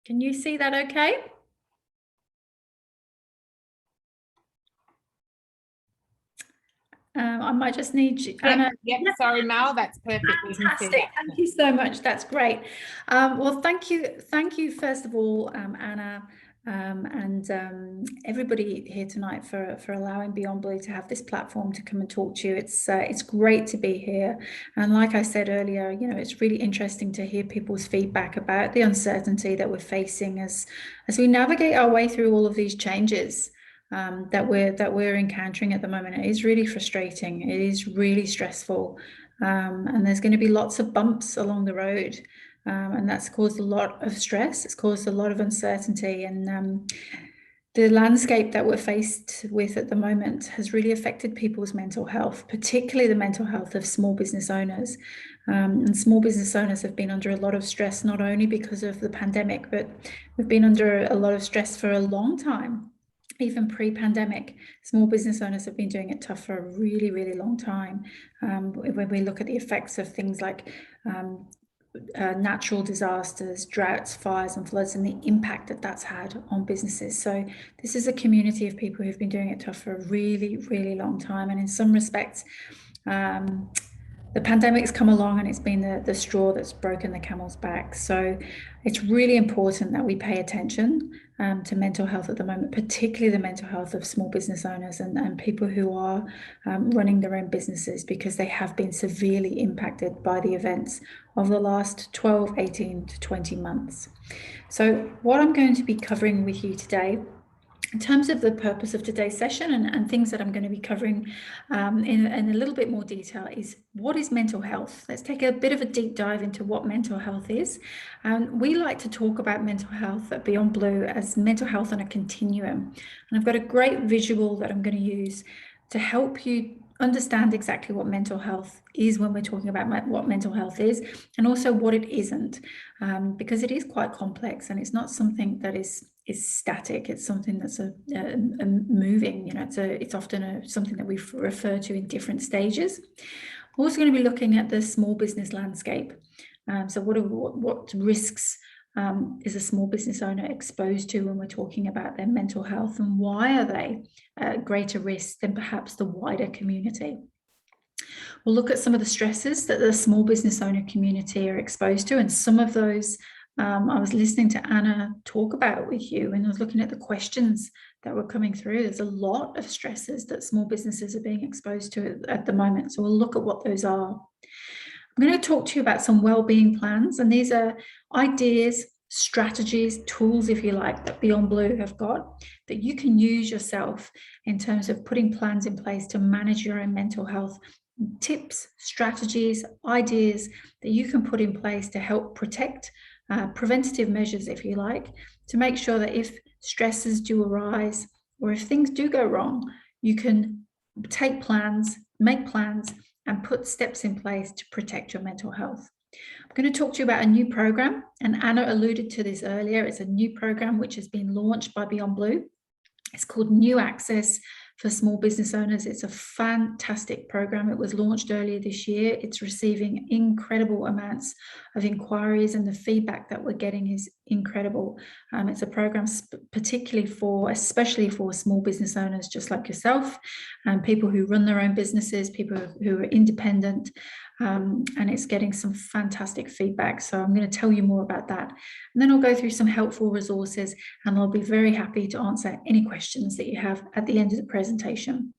Can you see that okay? I might just need you, Anna. Yep. Sorry, Mel, that's perfect. Fantastic. Thank you so much. That's great. Well, thank you first of all, Anna, and everybody here tonight for allowing Beyond Blue to have this platform to come and talk to you. It's great to be here, and like I said earlier, you know, it's really interesting to hear people's feedback about the uncertainty that we're facing as we navigate our way through all of these changes. That we're encountering at the moment. It is really frustrating. It is really stressful, and there's going to be lots of bumps along the road, and that's caused a lot of stress. It's caused a lot of uncertainty, and the landscape that we're faced with at the moment has really affected people's mental health, particularly the mental health of small business owners. And small business owners have been under a lot of stress, not only because of the pandemic, but we've been under a lot of stress for a long time. Even pre-pandemic, small business owners have been doing it tough for a really, really long time. When we look at the effects of things like natural disasters, droughts, fires and floods, and the impact that that's had on businesses. So this is a community of people who've been doing it tough for a really, really long time. And in some respects, the pandemic's come along and it's been the straw that's broken the camel's back. So it's really important that we pay attention to mental health at the moment, particularly the mental health of small business owners and people who are running their own businesses, because they have been severely impacted by the events of the last 12, 18 to 20 months. So what I'm going to be covering with you today, in terms of the purpose of today's session and things that I'm going to be covering in a little bit more detail, is what is mental health? Let's take a bit of a deep dive into what mental health is. We like to talk about mental health at Beyond Blue as mental health on a continuum. And I've got a great visual that I'm going to use to help you understand exactly what mental health is when we're talking about what mental health is, and also what it isn't, because it is quite complex and it's not something that is static. It's something that's a moving, you know, it's often something that we refer to in different stages. We're also going to be looking at the small business landscape. So what risks is a small business owner exposed to when we're talking about their mental health, and why are they at greater risk than perhaps the wider community? We'll look at some of the stresses that the small business owner community are exposed to, and some of those I was listening to Anna talk about with you, and I was looking at the questions that were coming through. There's a lot of stresses that small businesses are being exposed to at the moment. So we'll look at what those are. I'm going to talk to you about some well-being plans, and these are ideas, strategies, tools, if you like, that Beyond Blue have got that you can use yourself in terms of putting plans in place to manage your own mental health. Tips, strategies, ideas that you can put in place to help protect, preventative measures, if you like, to make sure that if stresses do arise or if things do go wrong, you can take plans, make plans, and put steps in place to protect your mental health. I'm going to talk to you about a new program, and Anna alluded to this earlier. It's a new program which has been launched by Beyond Blue. It's called NewAccess for small business owners. It's a fantastic program. It was launched earlier this year. It's receiving incredible amounts of inquiries, and the feedback that we're getting is incredible. It's a program especially for small business owners just like yourself, and people who run their own businesses, people who are independent, and it's getting some fantastic feedback. So I'm going to tell you more about that. And then I'll go through some helpful resources, and I'll be very happy to answer any questions that you have at the end of the presentation.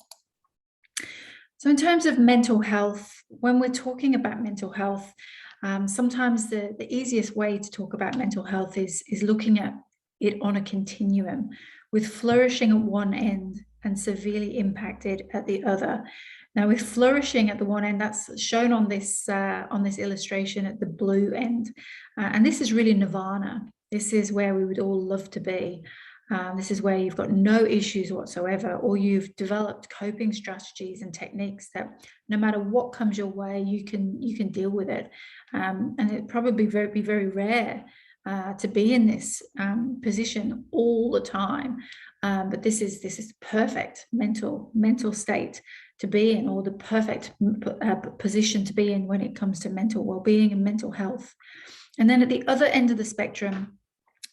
So in terms of mental health, when we're talking about mental health, sometimes the easiest way to talk about mental health is looking at it on a continuum, with flourishing at one end and severely impacted at the other. Now, with flourishing at the one end, that's shown on this illustration at the blue end, and this is really nirvana. This is where we would all love to be. This is where you've got no issues whatsoever, or you've developed coping strategies and techniques that no matter what comes your way, you can deal with it. And it'd probably be very rare to be in this position all the time. But this is perfect mental state to be in, or the perfect position to be in when it comes to mental well-being and mental health. And then at the other end of the spectrum,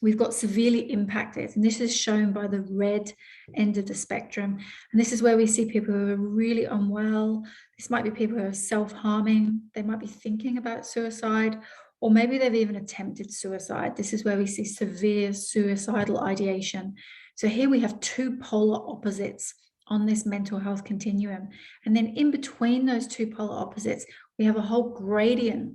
We've got severely impacted, and this is shown by the red end of the spectrum. And this is where we see people who are really unwell. This might be people who are self-harming. They might be thinking about suicide, or maybe they've even attempted suicide. This is where we see severe suicidal ideation. So here we have two polar opposites on this mental health continuum. And then in between those two polar opposites, we have a whole gradient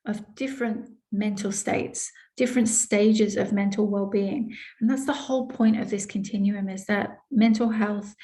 of different mental states, different stages of mental well-being. And that's the whole point of this continuum, is that mental health,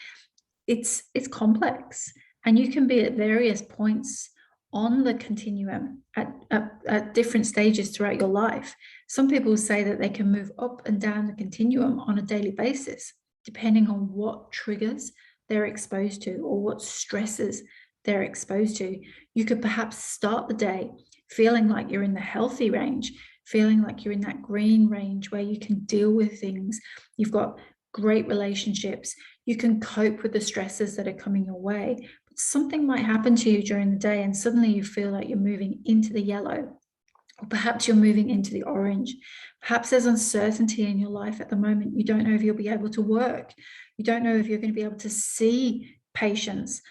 it's complex, and you can be at various points on the continuum at different stages throughout your life. Some people say that they can move up and down the continuum on a daily basis, depending on what triggers they're exposed to or what stresses they're exposed to. You could perhaps start the day feeling like you're in the healthy range, feeling like you're in that green range where you can deal with things. You've got great relationships. You can cope with the stresses that are coming your way. But something might happen to you during the day and suddenly you feel like you're moving into the yellow, or perhaps you're moving into the orange. Perhaps there's uncertainty in your life at the moment. You don't know if you'll be able to work. You don't know if you're going to be able to see patients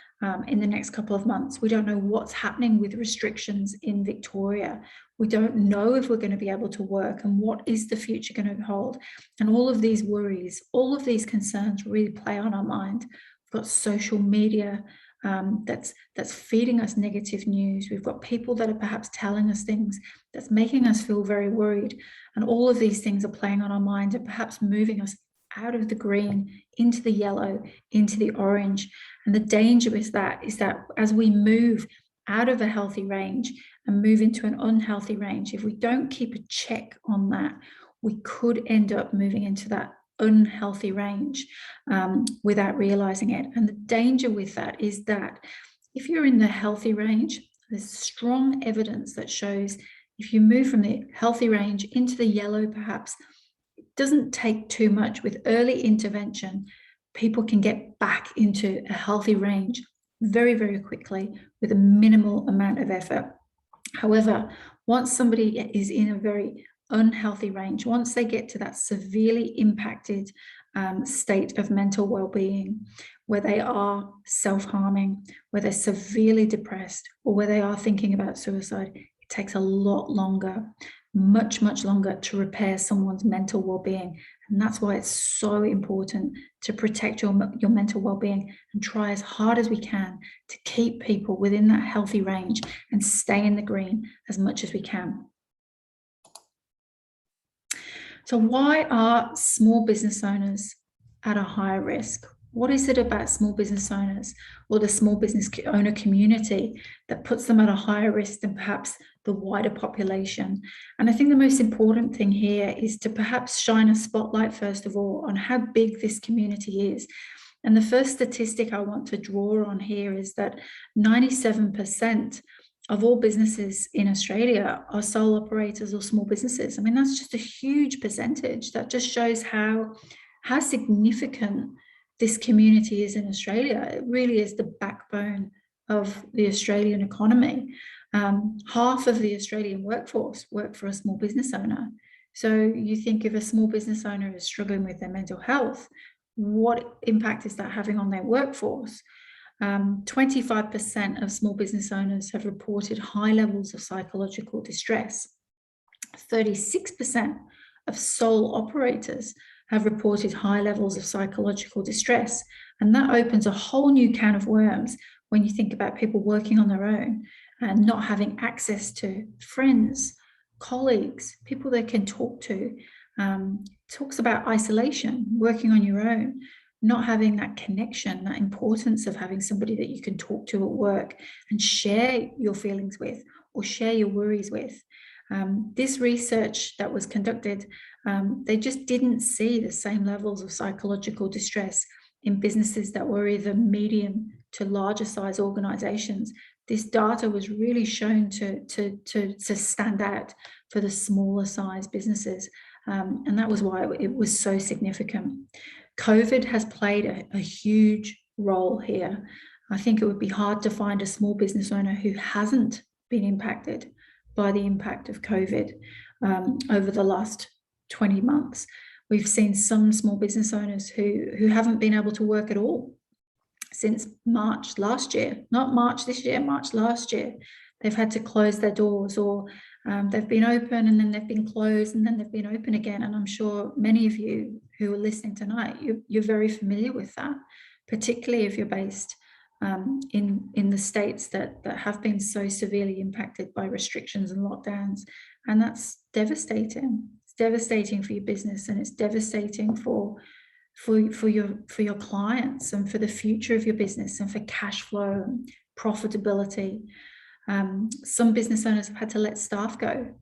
in the next couple of months. We don't know what's happening with restrictions in Victoria. We don't know if we're going to be able to work, and what is the future going to hold. And all of these worries, all of these concerns really play on our mind. We've got social media that's feeding us negative news. We've got people that are perhaps telling us things that's making us feel very worried. And all of these things are playing on our mind and perhaps moving us out of the green into the yellow, into the orange. And the danger is that as we move out of a healthy range and move into an unhealthy range, if we don't keep a check on that, we could end up moving into that unhealthy range without realizing it. And the danger with that is that if you're in the healthy range, there's strong evidence that shows if you move from the healthy range into the yellow, perhaps, it doesn't take too much. With early intervention, people can get back into a healthy range very, very quickly with a minimal amount of effort. However, once somebody is in a very unhealthy range, once they get to that severely impacted state of mental well-being, where they are self-harming, where they're severely depressed, or where they are thinking about suicide, it takes a lot longer, much longer to repair someone's mental well-being. And that's why it's so important to protect your mental well-being and try as hard as we can to keep people within that healthy range and stay in the green as much as we can. So why are small business owners at a higher risk? What is it about small business owners or the small business owner community that puts them at a higher risk than perhaps the wider population? And I think the most important thing here is to perhaps shine a spotlight, first of all, on how big this community is. And the first statistic I want to draw on here is that 97% of all businesses in Australia are sole operators or small businesses. I mean, that's just a huge percentage. That just shows how significant this community is in Australia. It really is the backbone of the Australian economy. Half of the Australian workforce work for a small business owner. So you think if a small business owner is struggling with their mental health, what impact is that having on their workforce? 25% of small business owners have reported high levels of psychological distress. 36% of sole operators have reported high levels of psychological distress. And that opens a whole new can of worms when you think about people working on their own and not having access to friends, colleagues, people they can talk to. Talks about isolation, working on your own, not having that connection, that importance of having somebody that you can talk to at work and share your feelings with or share your worries with. This research that was conducted, they just didn't see the same levels of psychological distress in businesses that were either medium to larger size organizations. This data was really shown to stand out for the smaller size businesses. And that was why it was so significant. COVID has played a huge role here. I think it would be hard to find a small business owner who hasn't been impacted by the impact of COVID over the last 20 months. We've seen some small business owners who haven't been able to work at all since March last year, not March this year, March last year. They've had to close their doors, or they've been open and then they've been closed and then they've been open again. And I'm sure many of you who are listening tonight, you're very familiar with that, particularly if you're based in the states that have been so severely impacted by restrictions and lockdowns. And that's devastating. It's devastating for your business, and it's devastating for your clients, and for the future of your business, and for cash flow and profitability. Some business owners have had to let staff go.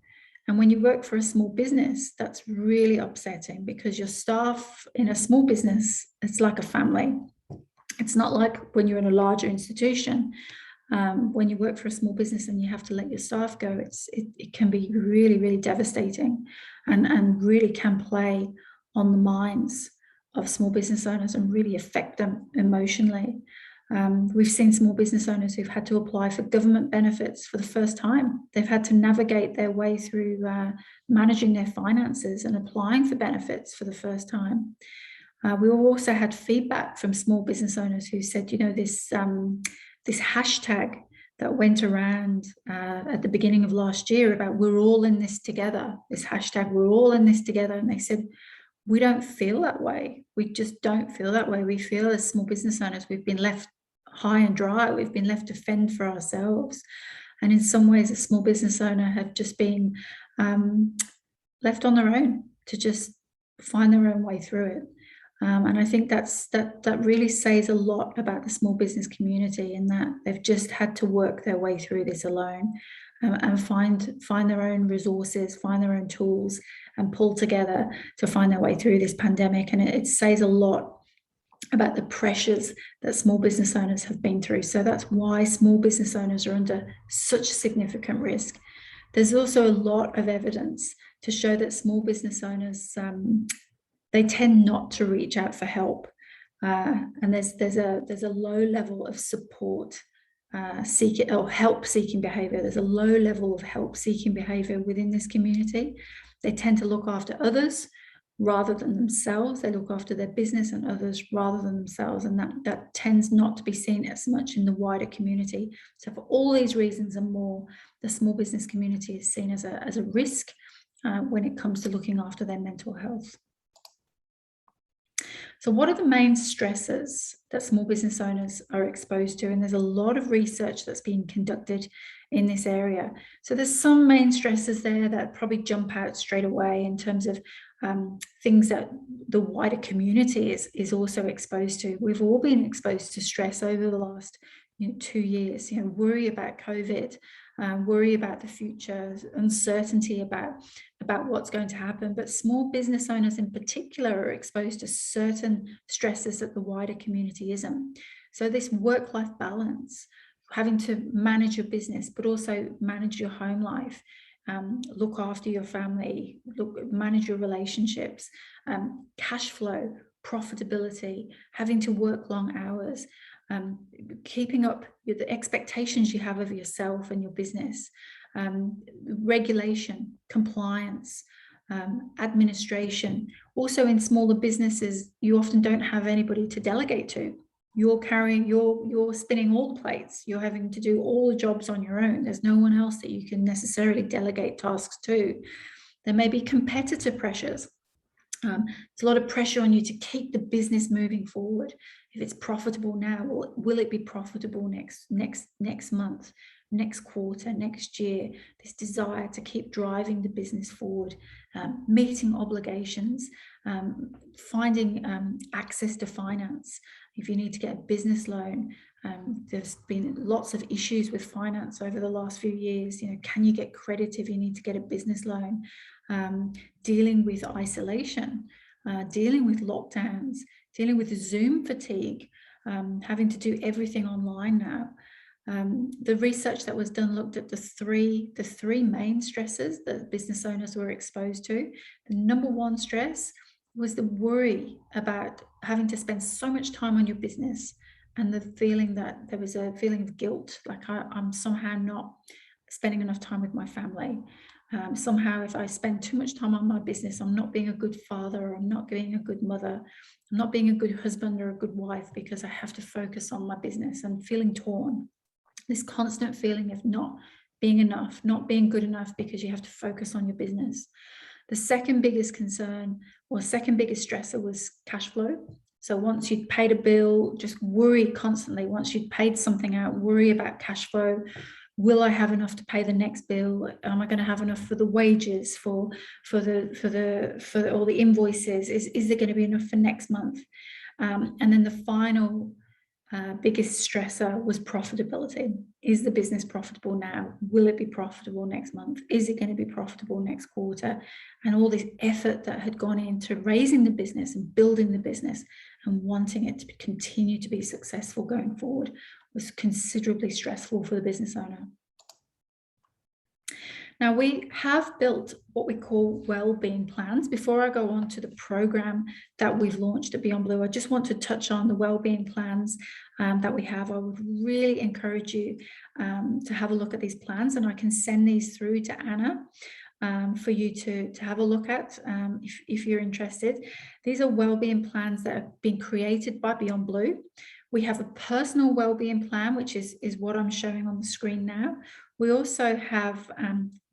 And when you work for a small business, that's really upsetting, because your staff in a small business, it's like a family. It's not like when you're in a larger institution. When you work for a small business and you have to let your staff go, it can be really, really devastating, and really can play on the minds of small business owners and really affect them emotionally. We've seen small business owners who've had to apply for government benefits for the first time. They've had to navigate their way through managing their finances and applying for benefits for the first time. We also had feedback from small business owners who said, this hashtag that went around at the beginning of last year about "we're all in this together," this hashtag "we're all in this together," and they said, we don't feel that way. We just don't feel that way. We feel as small business owners, we've been left high and dry. We've been left to fend for ourselves. And in some ways, a small business owner have just been left on their own to just find their own way through it. And I think that really says a lot about the small business community, in that they've just had to work their way through this alone, and find their own resources, find their own tools, and pull together to find their way through this pandemic. And it says a lot about the pressures that small business owners have been through. So that's why small business owners are under such significant risk. There's also a lot of evidence to show that small business owners, they tend not to reach out for help. And there's a low level of support seeking or help seeking behavior. There's a low level of help seeking behavior within this community. They tend to look after others rather than themselves. They look after their business and others rather than themselves, and that tends not to be seen as much in the wider community. So for all these reasons and more, the small business community is seen as a risk when it comes to looking after their mental health. So what are the main stresses that small business owners are exposed to? And there's a lot of research that's being conducted in this area. So there's some main stresses there that probably jump out straight away in terms of things that the wider community is also exposed to. We've all been exposed to stress over the last 2 years. Worry about COVID, worry about the future, uncertainty about what's going to happen. But small business owners in particular are exposed to certain stresses that the wider community isn't. So this work-life balance, having to manage your business, but also manage your home life, look after your family, manage your relationships, cash flow, profitability, having to work long hours, keeping up with the expectations you have of yourself and your business, regulation, compliance, administration. Also in smaller businesses, you often don't have anybody to delegate to. You're spinning all the plates. You're having to do all the jobs on your own. There's no one else that you can necessarily delegate tasks to. There may be competitor pressures. There's a lot of pressure on you to keep the business moving forward. If it's profitable now, will it be profitable next month, next quarter, next year? This desire to keep driving the business forward, meeting obligations, finding access to finance. If you need to get a business loan, there's been lots of issues with finance over the last few years. Can you get credit if you need to get a business loan? Dealing with isolation, dealing with lockdowns, dealing with Zoom fatigue, having to do everything online now. The research that was done looked at the three main stresses that business owners were exposed to. The number one stress was the worry about having to spend so much time on your business, and the feeling that there was a feeling of guilt, like I'm somehow not spending enough time with my family. Somehow, if I spend too much time on my business, I'm not being a good father, or I'm not being a good mother, I'm not being a good husband or a good wife, because I have to focus on my business, and feeling torn. This constant feeling of not being enough, not being good enough, because you have to focus on your business. The second biggest concern, or second biggest stressor, was cash flow. So once you'd paid a bill, just worry constantly. Once you'd paid something out, worry about cash flow. Will I have enough to pay the next bill? Am I going to have enough for the wages, for all the invoices? Is there going to be enough for next month? And then the final biggest stressor was profitability. Is the business profitable now? Will it be profitable next month? Is it going to be profitable next quarter? And all this effort that had gone into raising the business and building the business and wanting it to continue to be successful going forward was considerably stressful for the business owner. Now, we have built what we call wellbeing plans. Before I go on to the program that we've launched at Beyond Blue, I just want to touch on the wellbeing plans that we have. I would really encourage you to have a look at these plans, and I can send these through to Anna for you to have a look at if you're interested. These are wellbeing plans that have been created by Beyond Blue. We have a personal wellbeing plan, which is what I'm showing on the screen now. We also have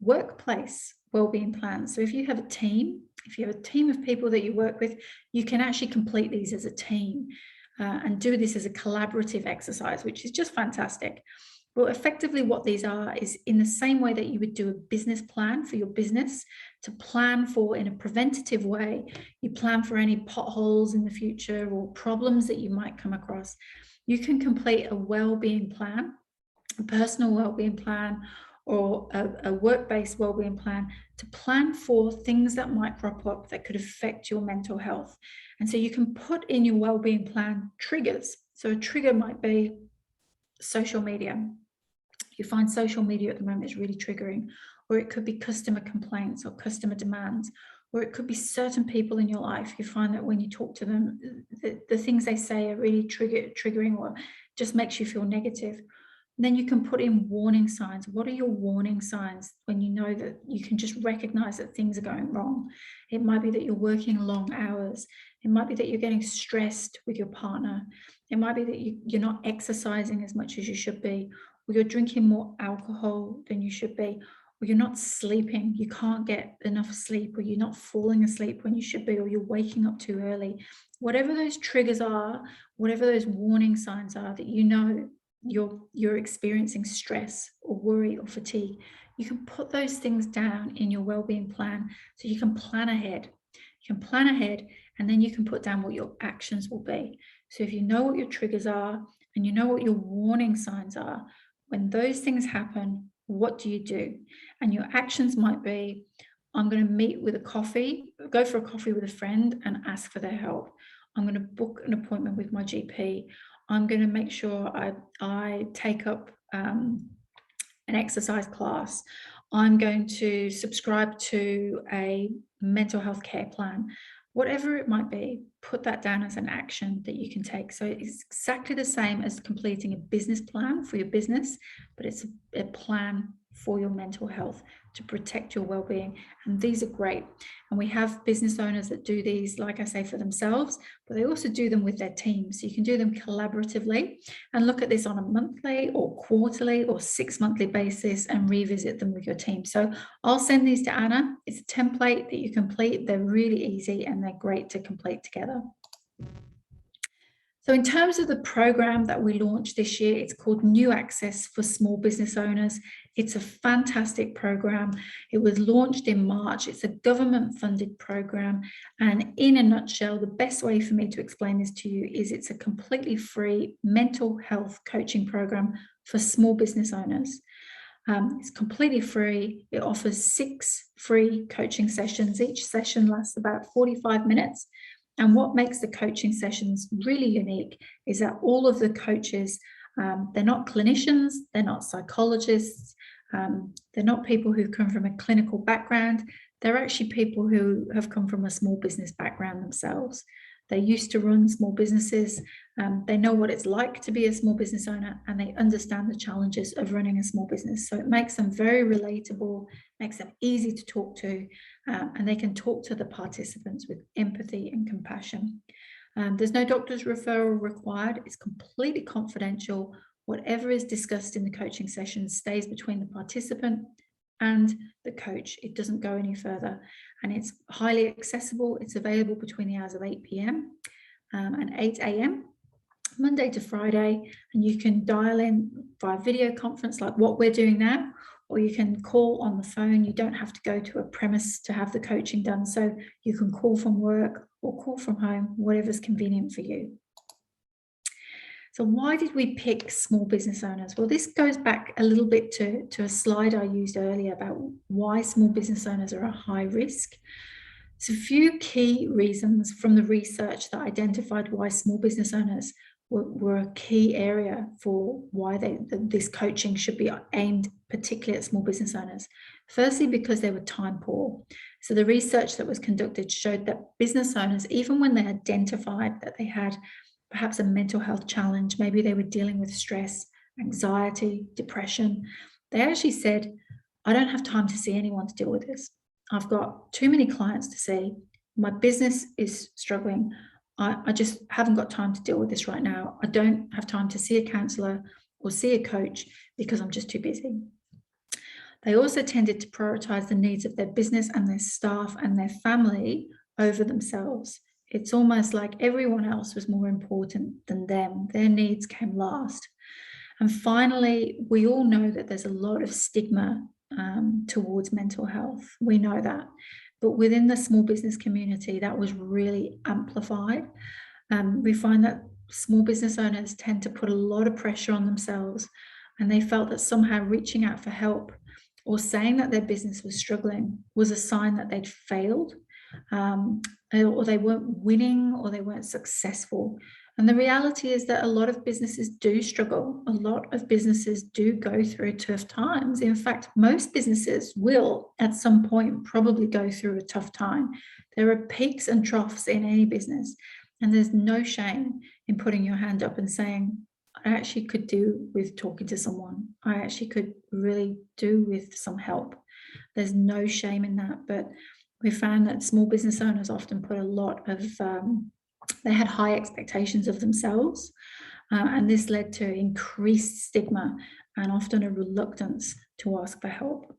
workplace wellbeing plans. So if you have a team, of people that you work with, you can actually complete these as a team and do this as a collaborative exercise, which is just fantastic. Well, effectively what these are is, in the same way that you would do a business plan for your business, to plan for, in a preventative way, you plan for any potholes in the future or problems that you might come across. You can complete a wellbeing plan, a personal wellbeing plan, or a work-based wellbeing plan, to plan for things that might crop up that could affect your mental health. And so you can put in your wellbeing plan triggers. So a trigger might be social media. You find social media at the moment is really triggering, or it could be customer complaints or customer demands, or it could be certain people in your life. You find that when you talk to them, the things they say are really triggering, or just makes you feel negative. And then you can put in warning signs. What are your warning signs when you know that you can just recognize that things are going wrong? It might be that you're working long hours. It might be that you're getting stressed with your partner. It might be that you're not exercising as much as you should be, or you're drinking more alcohol than you should be, or you're not sleeping, you can't get enough sleep, or you're not falling asleep when you should be, or you're waking up too early. Whatever those triggers are, whatever those warning signs are that you know you're experiencing stress or worry or fatigue, you can put those things down in your wellbeing plan, so you can plan ahead. You can plan ahead, and then you can put down what your actions will be. So if you know what your triggers are and you know what your warning signs are, when those things happen, what do you do? And your actions might be, I'm going to go for a coffee with a friend and ask for their help. I'm going to book an appointment with my GP. I'm going to make sure I take up an exercise class. I'm going to subscribe to a mental health care plan. Whatever it might be, put that down as an action that you can take. So it's exactly the same as completing a business plan for your business, but it's a plan for your mental health to protect your well-being. And these are great. And we have business owners that do these, like I say, for themselves, but they also do them with their teams. So you can do them collaboratively and look at this on a monthly or quarterly or 6-monthly basis and revisit them with your team. So I'll send these to Anna. It's a template that you complete. They're really easy and they're great to complete together. So in terms of the program that we launched this year, it's called NewAccess for small business owners. It's a fantastic program. It was launched in March. It's a government-funded program. And in a nutshell, the best way for me to explain this to you is it's a completely free mental health coaching program for small business owners. It's completely free. It offers 6 free coaching sessions. Each session lasts about 45 minutes. And what makes the coaching sessions really unique is that all of the coaches, they're not clinicians, they're not psychologists, they're not people who've come from a clinical background. They're actually people who have come from a small business background themselves. They used to run small businesses. They know what it's like to be a small business owner, and they understand the challenges of running a small business. So it makes them very relatable, makes them easy to talk to, and they can talk to the participants with empathy and compassion. There's no doctor's referral required. It's completely confidential. Whatever is discussed in the coaching session stays between the participant and the coach. It doesn't go any further, and it's highly accessible. It's available between the hours of 8 p.m. And 8 a.m. Monday to Friday, and you can dial in via video conference like what we're doing now, or you can call on the phone. You don't have to go to a premise to have the coaching done, so you can call from work or call from home, whatever's convenient for you. So why did we pick small business owners? Well, this goes back a little bit to a slide I used earlier about why small business owners are a high risk. So a few key reasons from the research that identified why small business owners were a key area for why this coaching should be aimed particularly at small business owners. Firstly, because they were time poor. So the research that was conducted showed that business owners, even when they identified that they had perhaps a mental health challenge, maybe they were dealing with stress, anxiety, depression, they actually said, I don't have time to see anyone to deal with this. I've got too many clients to see. My business is struggling. I just haven't got time to deal with this right now. I don't have time to see a counsellor or see a coach because I'm just too busy. They also tended to prioritise the needs of their business and their staff and their family over themselves. It's almost like everyone else was more important than them. Their needs came last. And finally, we all know that there's a lot of stigma towards mental health. We know that. But within the small business community, that was really amplified. We find that small business owners tend to put a lot of pressure on themselves, and they felt that somehow reaching out for help or saying that their business was struggling was a sign that they'd failed, or they weren't winning, or they weren't successful. And the reality is that a lot of businesses do struggle. A lot of businesses do go through tough times. In fact, most businesses will at some point probably go through a tough time. There are peaks and troughs in any business, and there's no shame in putting your hand up and saying, I actually could do with talking to someone. I actually could really do with some help. There's no shame in that. But we found that small business owners often put a lot of, they had high expectations of themselves, and this led to increased stigma and often a reluctance to ask for help.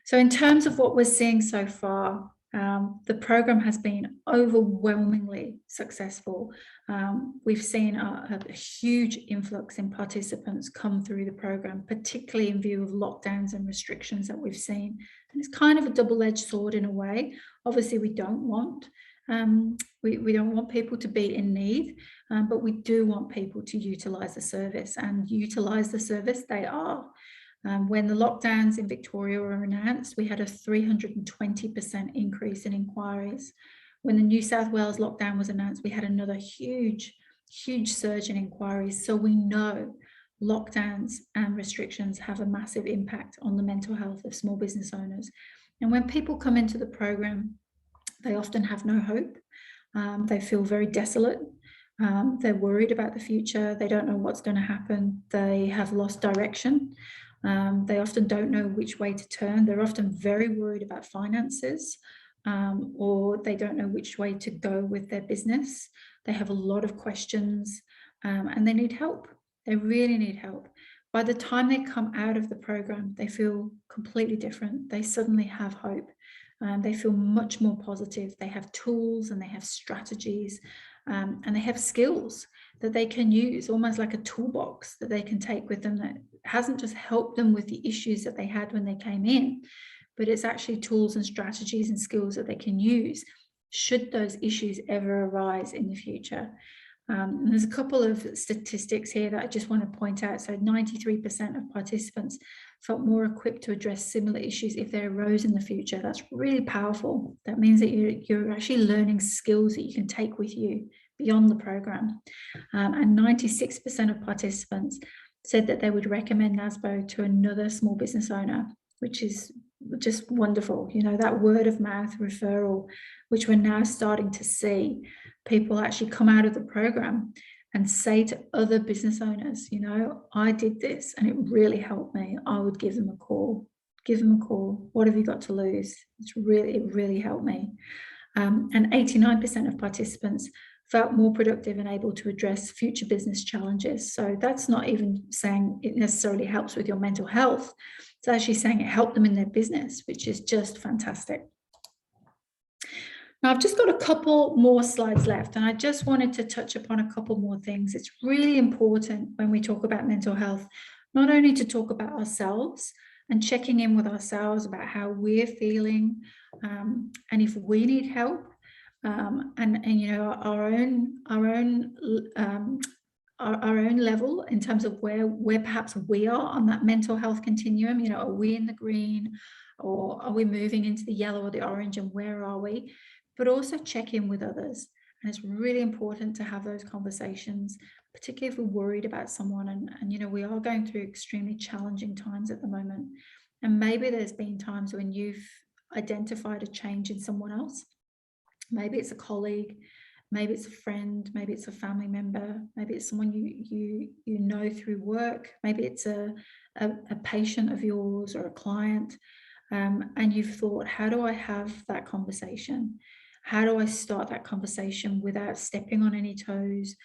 So in terms of what we're seeing so far, the program has been overwhelmingly successful. We've seen a huge influx in participants come through the program, particularly in view of lockdowns and restrictions that we've seen. And it's kind of a double-edged sword in a way. Obviously, we don't want people to be in need, but we do want people to utilise the service, and utilise the service they are. When the lockdowns in Victoria were announced, we had a 320% increase in inquiries. When the New South Wales lockdown was announced, we had another huge surge in inquiries. So we know lockdowns and restrictions have a massive impact on the mental health of small business owners. And when people come into the program, they often have no hope. They feel very desolate. They're worried about the future. They don't know what's going to happen. They have lost direction. They often don't know which way to turn. They're often very worried about finances, or they don't know which way to go with their business. They have a lot of questions, and they need help. They really need help. By the time they come out of the program, they feel completely different. They suddenly have hope. They feel much more positive. They have tools and they have strategies, and they have skills that they can use, almost like a toolbox that they can take with them that hasn't just helped them with the issues that they had when they came in, but it's actually tools and strategies and skills that they can use should those issues ever arise in the future. And there's a couple of statistics here that I just want to point out. So 93% of participants felt more equipped to address similar issues if they arose in the future. That's really powerful. That means that you're actually learning skills that you can take with you beyond the program. And 96% of participants said that they would recommend NASBO to another small business owner, which is just wonderful. You know, that word of mouth referral, which we're now starting to see people actually come out of the program and say to other business owners, you know, I did this and it really helped me. I would give them a call. Give them a call. What have you got to lose? It really helped me. And 89% of participants felt more productive and able to address future business challenges. So that's not even saying it necessarily helps with your mental health. It's actually saying it helped them in their business, which is just fantastic. Now, I've just got a couple more slides left, and I just wanted to touch upon a couple more things. It's really important when we talk about mental health, not only to talk about ourselves and checking in with ourselves about how we're feeling, and if we need help, and you know, our own level in terms of where perhaps we are on that mental health continuum. You know, are we in the green, or are we moving into the yellow or the orange, and where are we? But also check in with others. And it's really important to have those conversations, particularly if we're worried about someone. And you know, we are going through extremely challenging times at the moment. And maybe there's been times when you've identified a change in someone else. Maybe it's a colleague, maybe it's a friend, maybe it's a family member, maybe it's someone you know through work, maybe it's a patient of yours or a client, and you've thought, how do I have that conversation? How do I start that conversation without stepping on any toes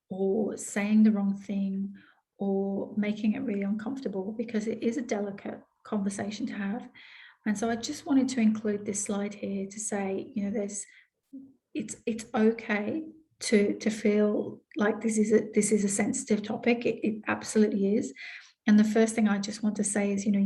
or saying the wrong thing or making it really uncomfortable? Because it is a delicate conversation to have. And so I just wanted to include this slide here to say, you know, it's okay to feel like this is a sensitive topic. It absolutely is. And the first thing I just want to say is, you know,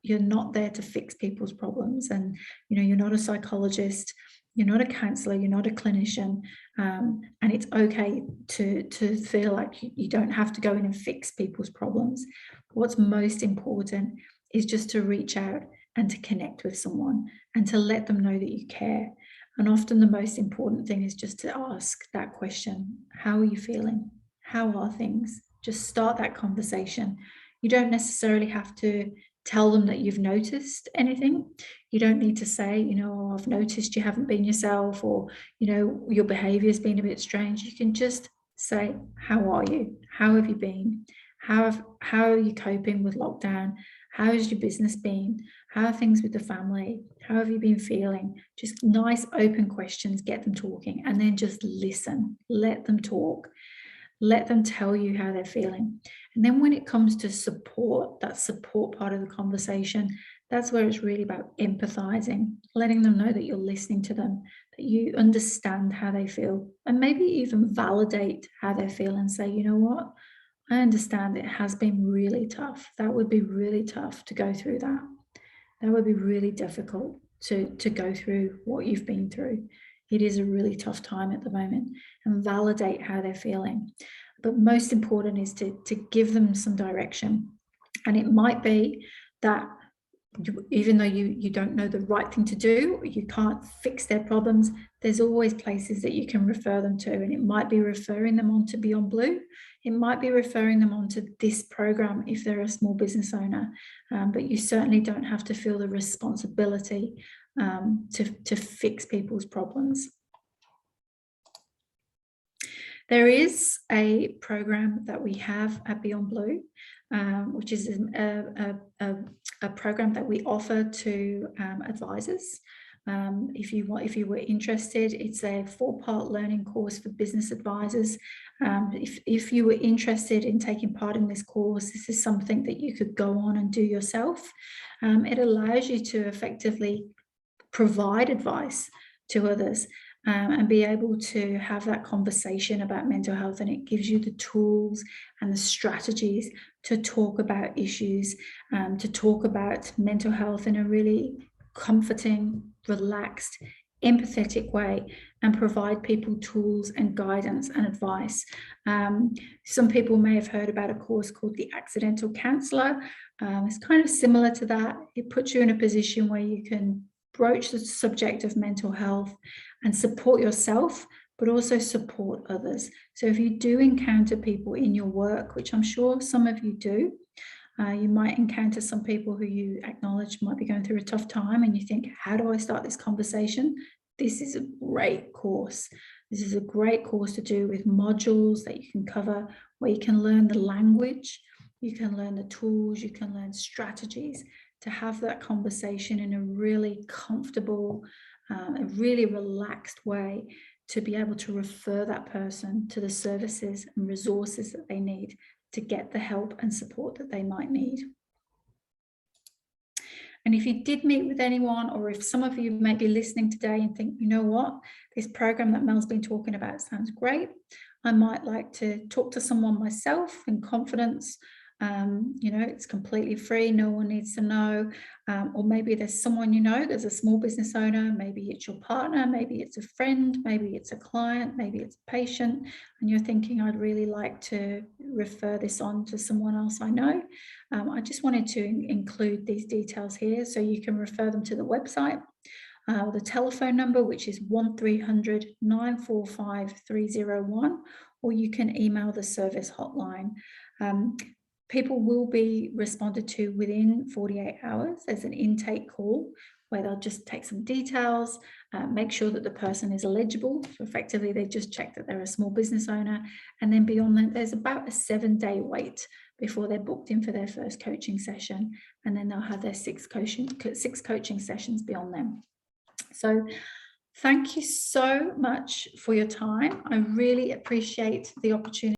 you're not there to fix people's problems, and you know, you're not a psychologist, you're not a counselor, you're not a clinician, and it's okay to feel like you don't have to go in and fix people's problems. What's most important is just to reach out and to connect with someone and to let them know that you care. And often the most important thing is just to ask that question: how are you feeling? How are things? Just start that conversation. You don't necessarily have to tell them that you've noticed anything. You don't need to say, you know, oh, I've noticed you haven't been yourself, or, you know, your behavior's been a bit strange. You can just say, how are you? How have you been? How are you coping with lockdown? How has your business been? How are things with the family? How have you been feeling? Just nice open questions, get them talking, and then just listen. Let them talk. Let them tell you how they're feeling. And then when it comes to support, that support part of the conversation, that's where it's really about empathizing, letting them know that you're listening to them, that you understand how they feel, and maybe even validate how they feel and say, you know what, I understand it has been really tough. That would be really tough to go through that. That would be really difficult to go through what you've been through. It is a really tough time at the moment, and validate how they're feeling. But most important is to give them some direction. And it might be that even though you don't know the right thing to do, you can't fix their problems, there's always places that you can refer them to. And it might be referring them on to Beyond Blue. It might be referring them on to this program if they're a small business owner. But you certainly don't have to feel the responsibility to fix people's problems. There is a program that we have at Beyond Blue, which is a program that we offer to advisors. If you were interested, it's a 4-part learning course for business advisors. If you were interested in taking part in this course, this is something that you could go on and do yourself. It allows you to effectively provide advice to others, and be able to have that conversation about mental health, and it gives you the tools and the strategies to talk about issues, to talk about mental health in a really comforting, relaxed, empathetic way, and provide people tools and guidance and advice. Some people may have heard about a course called the Accidental Counsellor. It's kind of similar to that. It puts you in a position where you can broach the subject of mental health and support yourself, but also support others. So if you do encounter people in your work, which I'm sure some of you do, You might encounter some people who you acknowledge might be going through a tough time, and you think, how do I start this conversation? This is a great course. This is a great course to do with modules that you can cover, where you can learn the language, you can learn the tools, you can learn strategies to have that conversation in a really comfortable, a really relaxed way, to be able to refer that person to the services and resources that they need to get the help and support that they might need. And if you did meet with anyone, or if some of you may be listening today and think, you know what, this program that Mel's been talking about sounds great, I might like to talk to someone myself in confidence. It's completely free, no one needs to know. Or maybe there's someone, there's a small business owner, maybe it's your partner, maybe it's a friend, maybe it's a client, maybe it's a patient, and you're thinking, I'd really like to refer this on to someone else I know. I just wanted to include these details here so you can refer them to the website. The telephone number, which is 1300 945 301, or you can email the service hotline. People will be responded to within 48 hours. There's an intake call where they'll just take some details, make sure that the person is eligible. So effectively, they just check that they're a small business owner. And then beyond that, there's about a 7-day wait before they're booked in for their first coaching session. And then they'll have their 6 coaching sessions beyond them. So thank you so much for your time. I really appreciate the opportunity